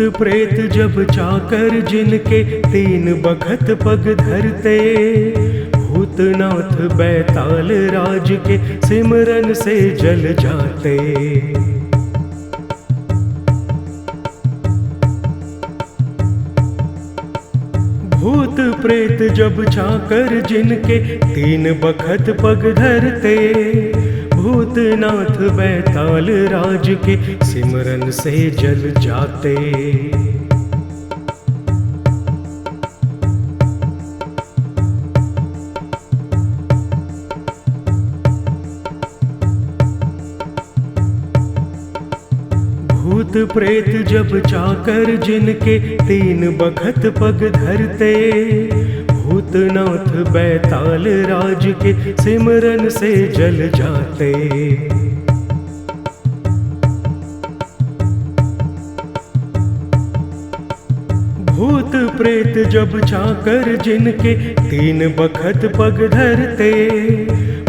प्रेत जब चाकर जिनके तीन बखत पग धरते, भूतनाथ बैताल राज के सिमरन से जल जाते। भूत प्रेत जब चाकर जिनके तीन बखत पग धरते, भूतनाथ बैताल राज के सिमरन से जल जाते। भूत प्रेत जब चाकर जिनके तीन बखत पग धरते, भूतनाथ बैताल राज के सिमरन से जल जाते। भूत प्रेत जब चाकर जिनके तीन बखत पग धरते,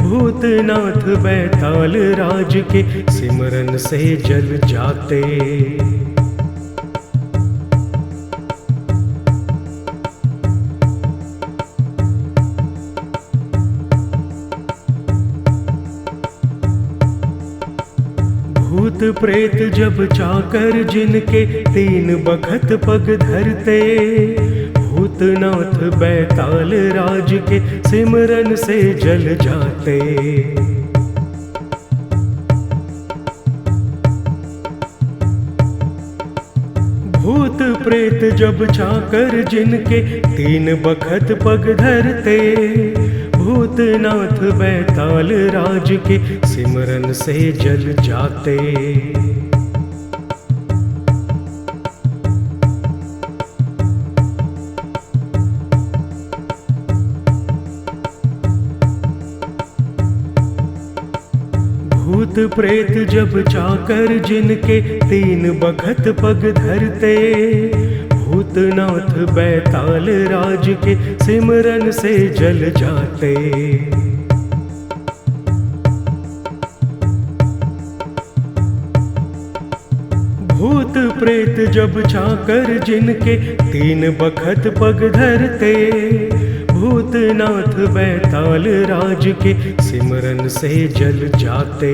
भूतनाथ बैताल राज के सिमरन से जल जाते। भूत प्रेत जब चाकर जिनके तीन बखत पग धरते, भूतनाथ बैताल राज के सिमरन से जल जाते। भूत प्रेत जब चाकर जिनके तीन बखत पग धरते, भूतनाथ बैताल राज के सिमरन से जल जाते। भूत प्रेत जब चाकर जिनके तीन बखत पग धरते, भूतनाथ बैताल राज के सिमरन से जल जाते। भूत प्रेत जब चाकर जिनके तीन बखत पग धरते, भूतनाथ बैताल राज के सिमरन से जल जाते।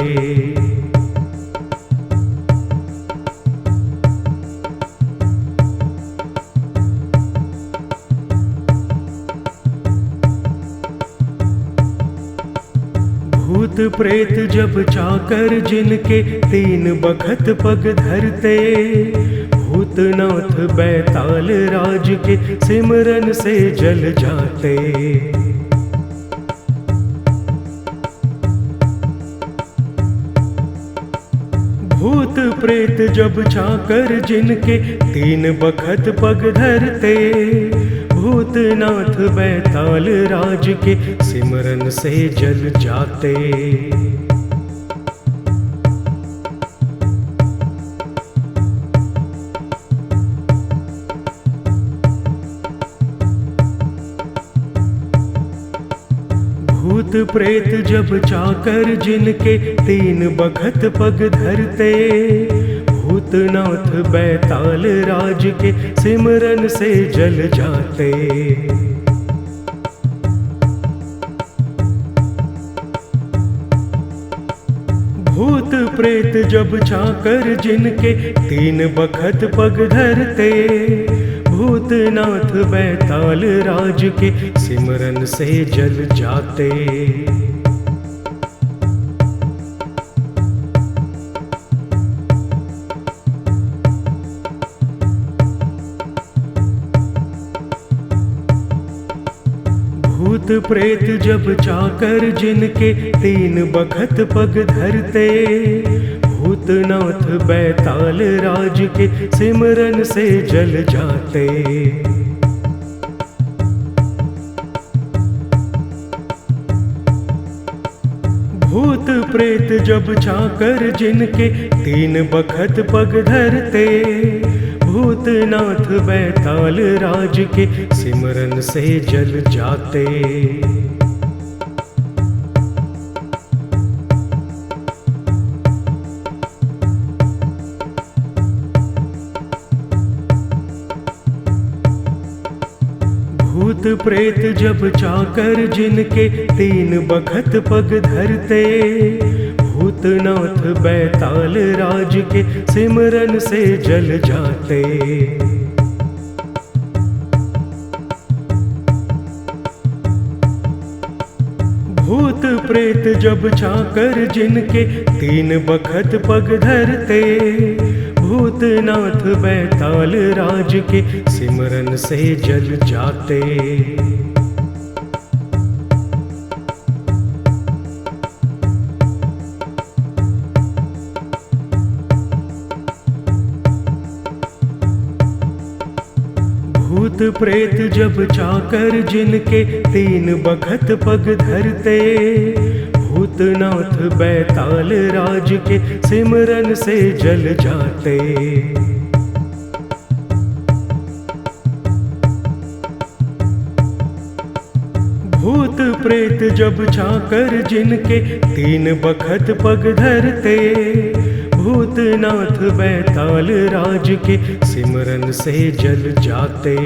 भूत प्रेत जब चाकर जिनके तीन बखत पग धरते, भूतनाथ बैताल राज के सिमरन से जल जाते। भूत प्रेत जब चाकर जिनके तीन बखत पग धरते, भूतनाथ बैताल राज के सिमरन से जल जाते। भूत प्रेत जब चाकर जिनके तीन बखत पग धरते, भूतनाथ बैताल राज के सिमरन से जल जाते। भूत प्रेत जब चाकर जिनके तीन बखत पग धरते, भूतनाथ बैताल राज के सिमरन से जल जाते। भूत प्रेत जब चाकर जिनके तीन बखत पग धरते, भूतनाथ बैताल राज के सिमरन से जल जाते। भूत प्रेत जब चाकर जिनके तीन बखत पग धरते, भूतनाथ बैताल राज के सिमरन से जल जाते। भूत प्रेत जब चाकर जिनके तीन बखत पग धरते, भूतनाथ बैताल राज के सिमरन से जल जाते। भूत प्रेत जब चाकर जिनके तीन बखत पग धरते, भूतनाथ बैताल राज के सिमरन से जल जाते। भूत प्रेत जब चाकर जिनके तीन बखत पग धरते, भूतनाथ बैताल राज के सिमरन से जल जाते। भूत प्रेत जब चाकर जिनके तीन बखत पग धरते, भूतनाथ बैताल राज के सिमरन से जल जाते।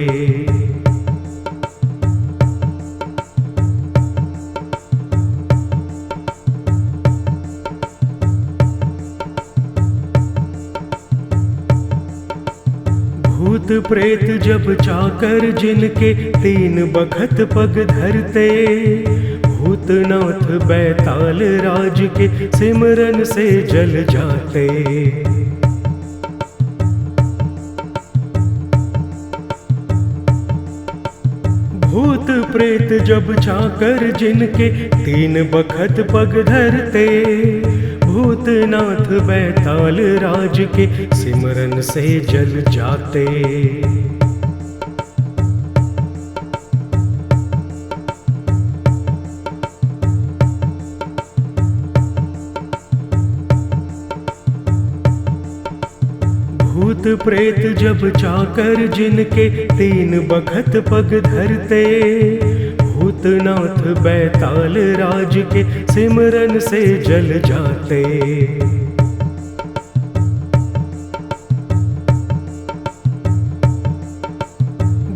भूत प्रेत जब चाकर जिनके तीन बखत पग धरते, भूतनाथ बैताल राज के सिमरन से जल जाते। भूत प्रेत जब चाकर जिनके तीन बखत पग धरते, भूतनाथ बैताल राज के सिमरन से जल जाते। भूत प्रेत जब चाकर जिनके तीन बखत पग धरते, भूतनाथ बैताल राज के सिमरन से जल जाते।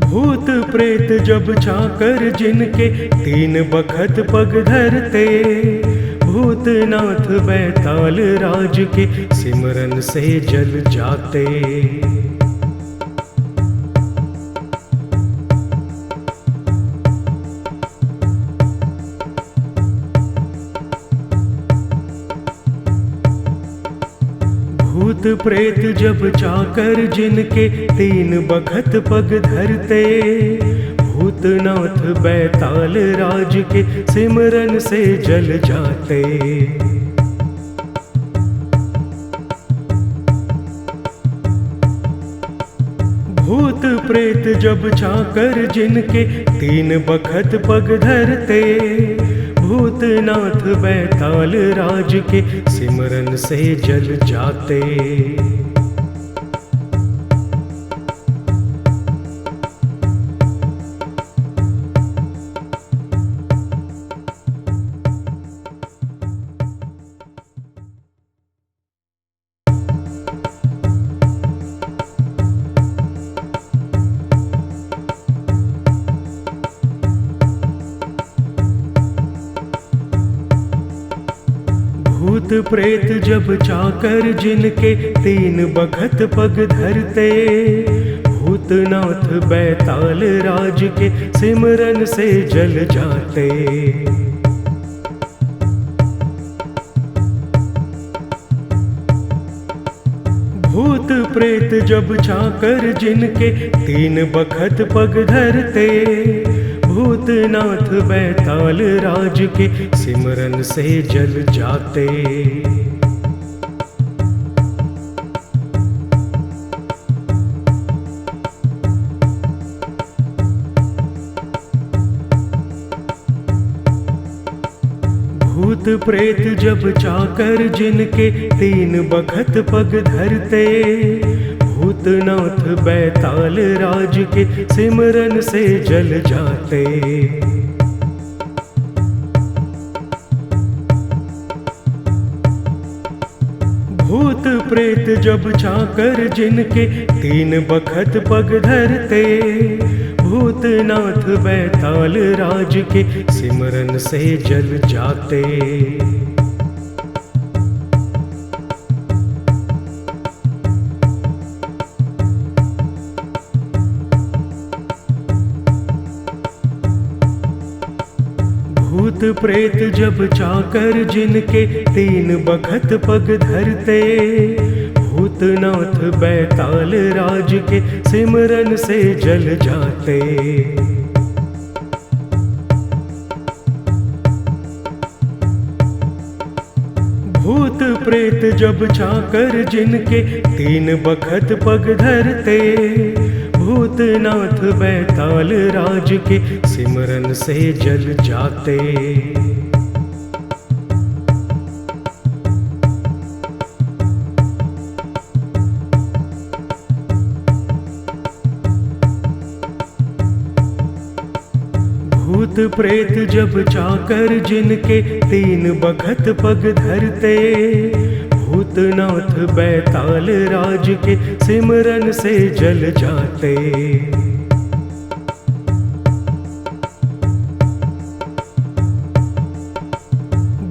भूत प्रेत जब चाकर जिनके तीन बखत पग धरते, भूतनाथ बैताल राज के सिमरन से जल जाते। भूत प्रेत जब चाकर जिनके तीन बखत पग धरते, भूतनाथ बैताल राज के सिमरन से जल जाते। भूत प्रेत जब चाकर जिनके तीन बखत पग धरते, भूतनाथ बैताल राज के सिमरन से जल जाते। भूत प्रेत जब चाकर जिनके तीन बखत पग धरते, भूतनाथ बैताल राज के सिमरन से जल जाते। भूत प्रेत जब चाकर जिनके तीन बखत पग धरते, भूतनाथ बैताल राज के सिमरन से जल जाते। भूत प्रेत जब चाकर जिनके तीन बखत पग धरते, भूतनाथ बैताल राज के सिमरन से जल जाते। भूत प्रेत जब चाकर जिनके तीन बखत पग धरते, भूतनाथ बैताल राज के सिमरन से जल जाते। भूत प्रेत जब चाकर जिनके तीन बखत पग धरते, भूतनाथ बैताल राज के सिमरन से जल जाते। भूत प्रेत जब चाकर जिनके तीन बखत पग धरते, भूतनाथ बैताल राज के सिमरन से जल जाते। भूत प्रेत जब चाकर जिनके तीन बखत पग धरते, भूतनाथ बैताल राज के सिमरन से जल जाते।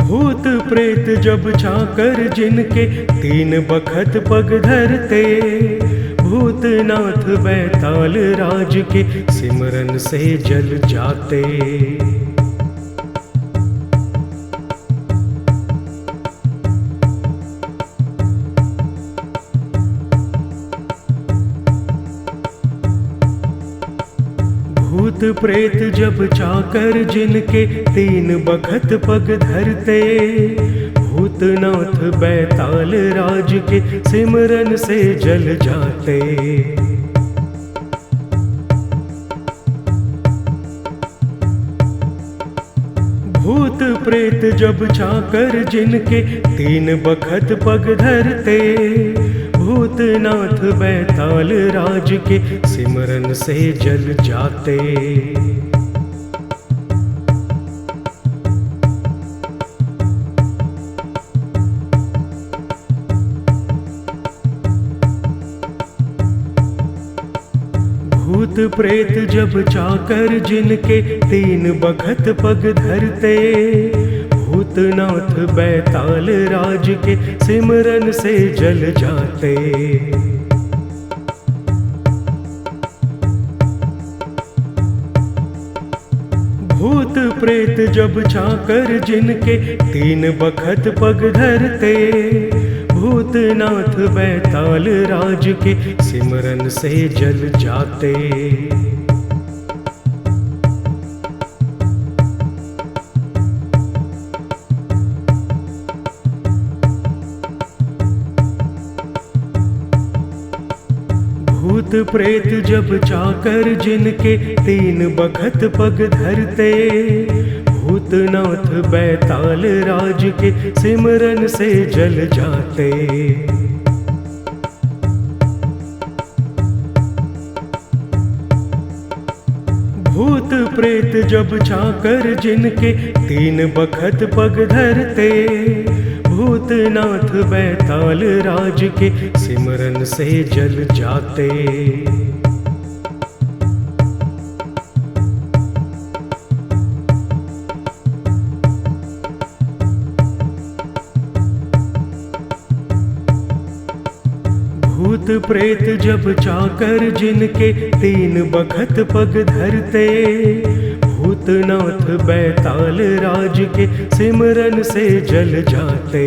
भूत प्रेत जब चाकर जिनके तीन बखत पग धरते, भूतनाथ बैताल राज के सिमरन से जल जाते। भूत प्रेत जब चाकर जिनके तीन बखत पग धरते, भूतनाथ बैताल राज के सिमरन से जल जाते। भूत प्रेत जब चाकर जिनके तीन बखत पग धरते, भूतनाथ बैताल राज के सिमरन से जल जाते। भूत प्रेत जब चाकर जिनके तीन बखत पग धरते, भूतनाथ बैताल राज के सिमरन से जल जाते। भूत प्रेत जब चाकर जिनके तीन बखत पग धरते, भूतनाथ बैताल राज के सिमरन से जल जाते। भूत प्रेत जब चाकर जिनके तीन बखत पग धरते, भूतनाथ बैताल राज के सिमरन से जल जाते। भूत प्रेत जब चाकर जिनके तीन बखत पग धरते, भूतनाथ बैताल राज के सिमरन से जल जाते। भूत प्रेत जब चाकर जिनके तीन बखत पग धरते, भूतनाथ बैताल राज के सिमरन से जल जाते।